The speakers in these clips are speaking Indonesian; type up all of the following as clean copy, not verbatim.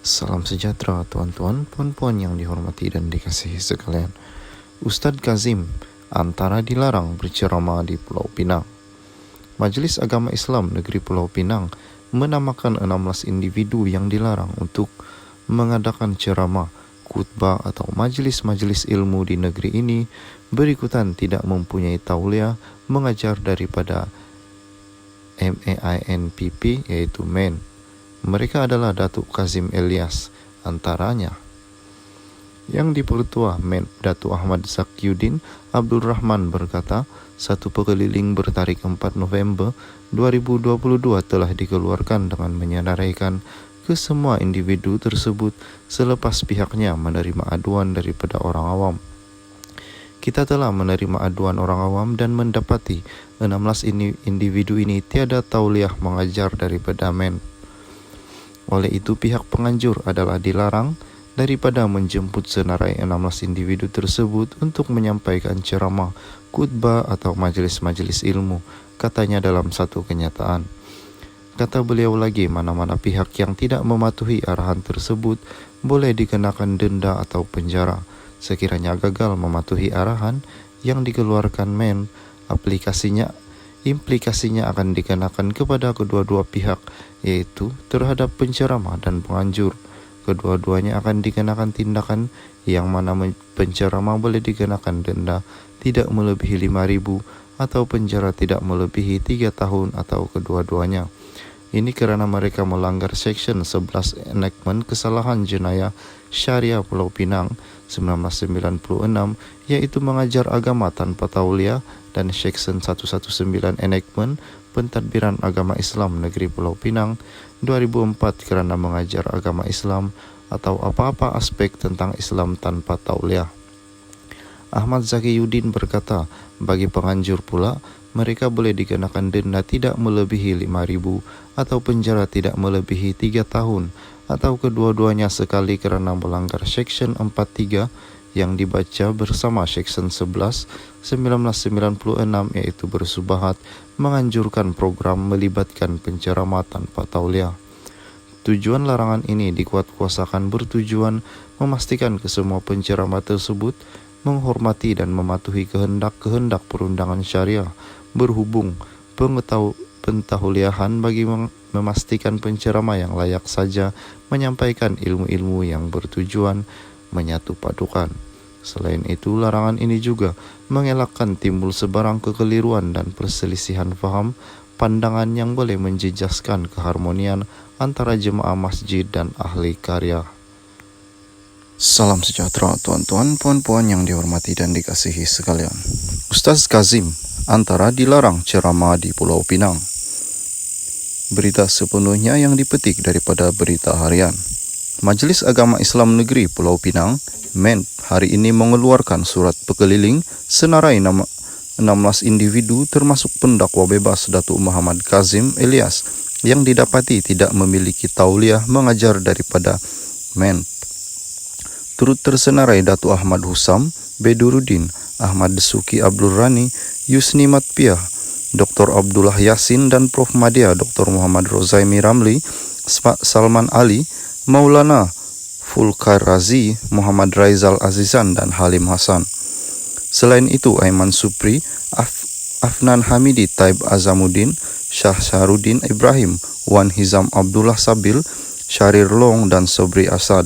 Salam sejahtera tuan-tuan, puan-puan yang dihormati dan dikasihi sekalian. Ustadz Kazim antara dilarang berceramah di Pulau Pinang. Majelis Agama Islam Negeri Pulau Pinang menamakan 16 individu yang dilarang untuk mengadakan ceramah, khutbah atau majelis-majelis ilmu di negeri ini berikutan tidak mempunyai tauliah mengajar daripada MEINPP yaitu MEN. Mereka adalah Datuk Kazim Elias antaranya. Yang dipertua MEN Datuk Ahmad Zakyuddin Abdul Rahman berkata, satu pekeliling bertarikh 4 November 2022 telah dikeluarkan dengan menyenaraikan ke semua individu tersebut selepas pihaknya menerima aduan daripada orang awam. Kita telah menerima aduan orang awam dan mendapati 16 individu ini tiada tauliah mengajar daripada MEN. Oleh itu pihak penganjur adalah dilarang daripada menjemput senarai 16 individu tersebut untuk menyampaikan ceramah, khutbah atau majelis-majelis ilmu, katanya dalam satu kenyataan. Kata beliau lagi, mana-mana pihak yang tidak mematuhi arahan tersebut boleh dikenakan denda atau penjara. Sekiranya gagal mematuhi arahan yang dikeluarkan MEN, implikasinya akan dikenakan kepada kedua-dua pihak, yaitu terhadap penceramah dan penganjur. Kedua-duanya akan dikenakan tindakan yang mana penceramah boleh dikenakan denda tidak melebihi 5.000 atau penjara tidak melebihi 3 tahun atau kedua-duanya. Ini kerana mereka melanggar Seksyen 11 Enactment Kesalahan Jenayah Syariah Pulau Pinang 1996, yaitu mengajar agama tanpa tauliah, dan Seksyen 119 Enactment Pentadbiran Agama Islam Negeri Pulau Pinang 2004 kerana mengajar agama Islam atau apa-apa aspek tentang Islam tanpa tauliah. Ahmad Zakyuddin berkata, bagi penganjur pula, mereka boleh dikenakan denda tidak melebihi 5.000 atau penjara tidak melebihi 3 tahun atau kedua-duanya sekali kerana melanggar Seksyen 43 yang dibaca bersama Seksyen 11 1996, yaitu bersubahat menganjurkan program melibatkan penceramah tanpa tauliah. Tujuan larangan ini dikuatkuasakan bertujuan memastikan kesemua penceramah tersebut menghormati dan mematuhi kehendak-kehendak perundangan syariah berhubung pentauliahan bagi memastikan penceramah yang layak saja menyampaikan ilmu-ilmu yang bertujuan menyatu padukan. Selain itu, larangan ini juga mengelakkan timbul sebarang kekeliruan dan perselisihan faham pandangan yang boleh menjejaskan keharmonian antara jemaah masjid dan ahli karya. Salam sejahtera tuan-tuan, puan-puan yang dihormati dan dikasihi sekalian. Ustadz Kazim antara dilarang ceramah di Pulau Pinang. Berita sepenuhnya yang dipetik daripada Berita Harian. Majelis Agama Islam Negeri Pulau Pinang, MEN, hari ini mengeluarkan surat pekeliling senarai nama 16 individu termasuk pendakwa bebas Datuk Muhammad Kazim Elias yang didapati tidak memiliki tauliah mengajar daripada MEN. Turut tersenarai Datuk Ahmad Husam, Beduruddin, Ahmad Desuki Abdul Rani, Yusni Matpiah, Dr. Abdullah Yasin dan Prof. Madya Dr. Muhammad Rozaimi Ramli, Salman Ali, Maulana Fulkar Razi, Muhammad Raizal Azizan dan Halim Hasan. Selain itu, Aiman Supri, Afnan Hamidi Taib Azamuddin, Syah Syahrudin Ibrahim, Wan Hizam Abdullah Sabil, Syahrir Long dan Sobri Asad.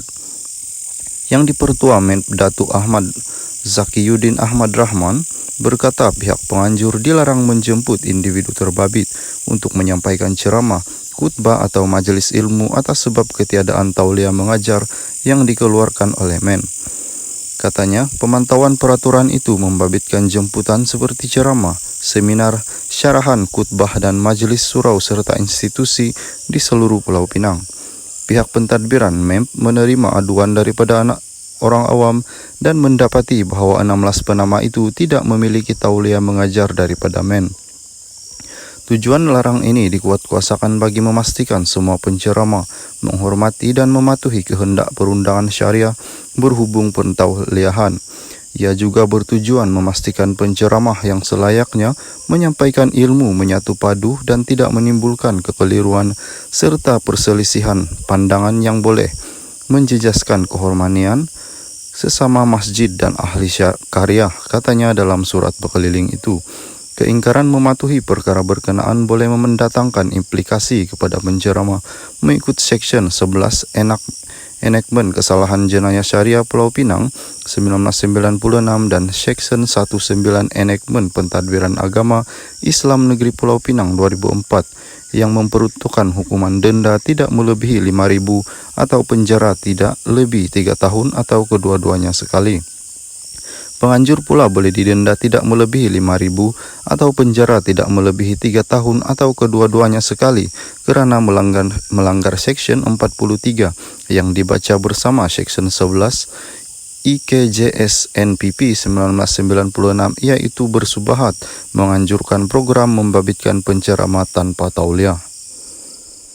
Yang dipertua MEN Datuk Ahmad Zakyuddin Ahmad Rahman berkata pihak penganjur dilarang menjemput individu terbabit untuk menyampaikan ceramah, khutbah atau majelis ilmu atas sebab ketiadaan tauliah mengajar yang dikeluarkan oleh MEN. Katanya, pemantauan peraturan itu membabitkan jemputan seperti ceramah, seminar, syarahan, khutbah dan majelis surau serta institusi di seluruh Pulau Pinang. Pihak pentadbiran MEN menerima aduan daripada orang awam dan mendapati bahawa 16 penama itu tidak memiliki tauliah mengajar daripada MEN. Tujuan larang ini dikuatkuasakan bagi memastikan semua penceramah menghormati dan mematuhi kehendak perundangan syariah berhubung pentauliahan. Ia juga bertujuan memastikan penceramah yang selayaknya menyampaikan ilmu menyatu padu dan tidak menimbulkan kekeliruan serta perselisihan pandangan yang boleh menjejaskan kehormatan sesama masjid dan ahli karya, katanya dalam surat berkeliling itu. Keingkaran mematuhi perkara berkenaan boleh mendatangkan implikasi kepada penceramah mengikut Section 11 Enactment Kesalahan Jenayah Syariah Pulau Pinang 1996 dan Section 19 Enactment Pentadbiran Agama Islam Negeri Pulau Pinang 2004 yang memperuntukkan hukuman denda tidak melebihi 5.000 atau penjara tidak lebih 3 tahun atau kedua-duanya sekali. Penganjur pula boleh didenda tidak melebihi 5.000 atau penjara tidak melebihi 3 tahun atau kedua-duanya sekali kerana melanggar Section 43 yang dibaca bersama Section 11 IKJS NPP 1996, iaitu bersubahat menganjurkan program membabitkan penceramah tanpa tauliah.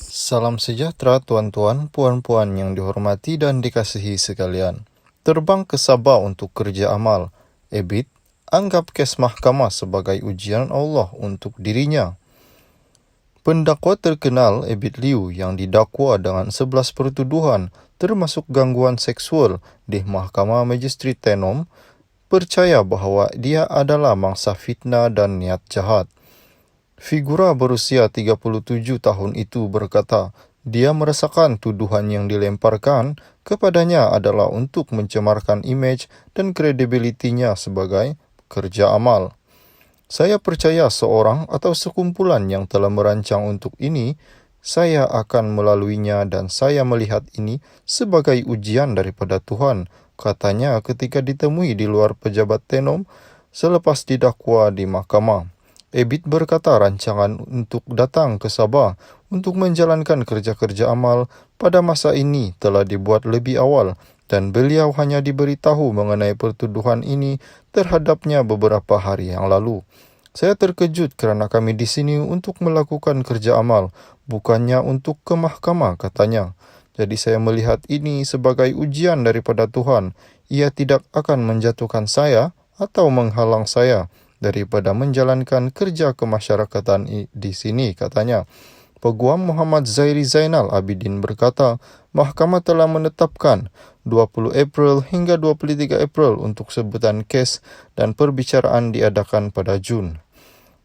Salam sejahtera tuan-tuan, puan-puan yang dihormati dan dikasihi sekalian. Terbang ke Sabah untuk kerja amal. Ebit anggap kes mahkamah sebagai ujian Allah untuk dirinya. Pendakwa terkenal Ebit Liu yang didakwa dengan 11 pertuduhan termasuk gangguan seksual di Mahkamah Magistrat Tenom percaya bahawa dia adalah mangsa fitnah dan niat jahat. Figura berusia 37 tahun itu berkata, dia merasakan tuduhan yang dilemparkan kepadanya adalah untuk mencemarkan imej dan kredibilitinya sebagai kerja amal. Saya percaya seorang atau sekumpulan yang telah merancang untuk ini, saya akan melaluinya dan saya melihat ini sebagai ujian daripada Tuhan, katanya ketika ditemui di luar pejabat Tenom selepas didakwa di mahkamah. Ebit berkata rancangan untuk datang ke Sabah untuk menjalankan kerja-kerja amal pada masa ini telah dibuat lebih awal dan beliau hanya diberitahu mengenai pertuduhan ini terhadapnya beberapa hari yang lalu. Saya terkejut kerana kami di sini untuk melakukan kerja amal, bukannya untuk ke mahkamah, katanya. Jadi saya melihat ini sebagai ujian daripada Tuhan. Ia tidak akan menjatuhkan saya atau menghalang saya daripada menjalankan kerja kemasyarakatan di sini, katanya. Peguam Muhammad Zairi Zainal Abidin berkata, mahkamah telah menetapkan 20 April hingga 23 April untuk sebutan kes dan perbicaraan diadakan pada Jun.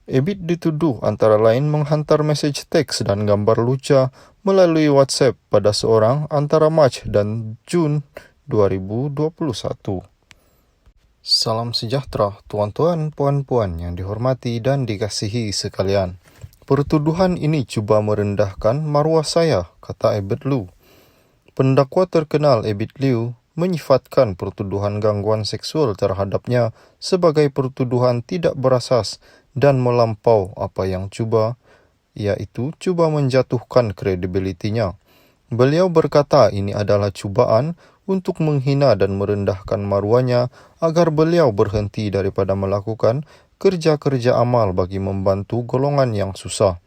Ebit dituduh antara lain menghantar mesej teks dan gambar lucu melalui WhatsApp pada seorang antara Mac dan Jun 2021. Salam sejahtera, tuan-tuan, puan-puan yang dihormati dan dikasihi sekalian. Pertuduhan ini cuba merendahkan maruah saya, kata Ebit Liu. Pendakwa terkenal Ebit Liu menyifatkan pertuduhan gangguan seksual terhadapnya sebagai pertuduhan tidak berasas dan melampau apa yang yaitu cuba menjatuhkan kredibilitinya. Beliau berkata ini adalah cubaan untuk menghina dan merendahkan maruahnya agar beliau berhenti daripada melakukan kerja-kerja amal bagi membantu golongan yang susah.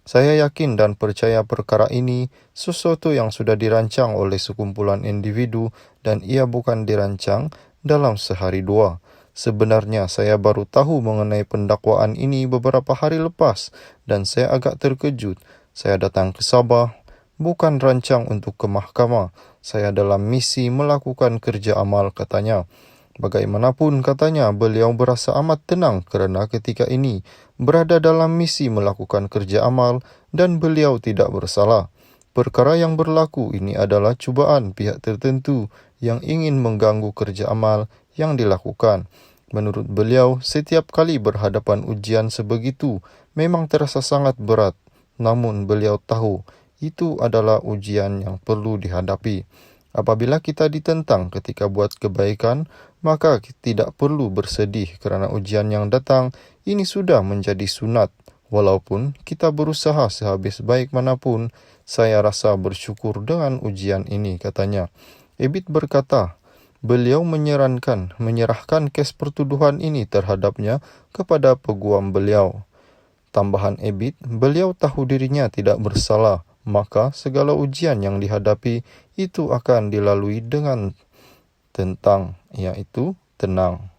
Saya yakin dan percaya perkara ini sesuatu yang sudah dirancang oleh sekumpulan individu dan ia bukan dirancang dalam sehari dua. Sebenarnya saya baru tahu mengenai pendakwaan ini beberapa hari lepas dan saya agak terkejut. Saya datang ke Sabah bukan rancang untuk ke mahkamah. Saya dalam misi melakukan kerja amal, katanya. Bagaimanapun, katanya, beliau berasa amat tenang kerana ketika ini berada dalam misi melakukan kerja amal dan beliau tidak bersalah. Perkara yang berlaku ini adalah cubaan pihak tertentu yang ingin mengganggu kerja amal yang dilakukan. Menurut beliau, setiap kali berhadapan ujian sebegitu memang terasa sangat berat. Namun beliau tahu itu adalah ujian yang perlu dihadapi. Apabila kita ditentang ketika buat kebaikan, maka tidak perlu bersedih kerana ujian yang datang ini sudah menjadi sunat. Walaupun kita berusaha sehabis baik manapun, saya rasa bersyukur dengan ujian ini, katanya. Ebit berkata, beliau menyerahkan kes pertuduhan ini terhadapnya kepada peguam beliau. Tambahan Ebit, beliau tahu dirinya tidak bersalah, maka segala ujian yang dihadapi itu akan dilalui dengan yaitu tenang.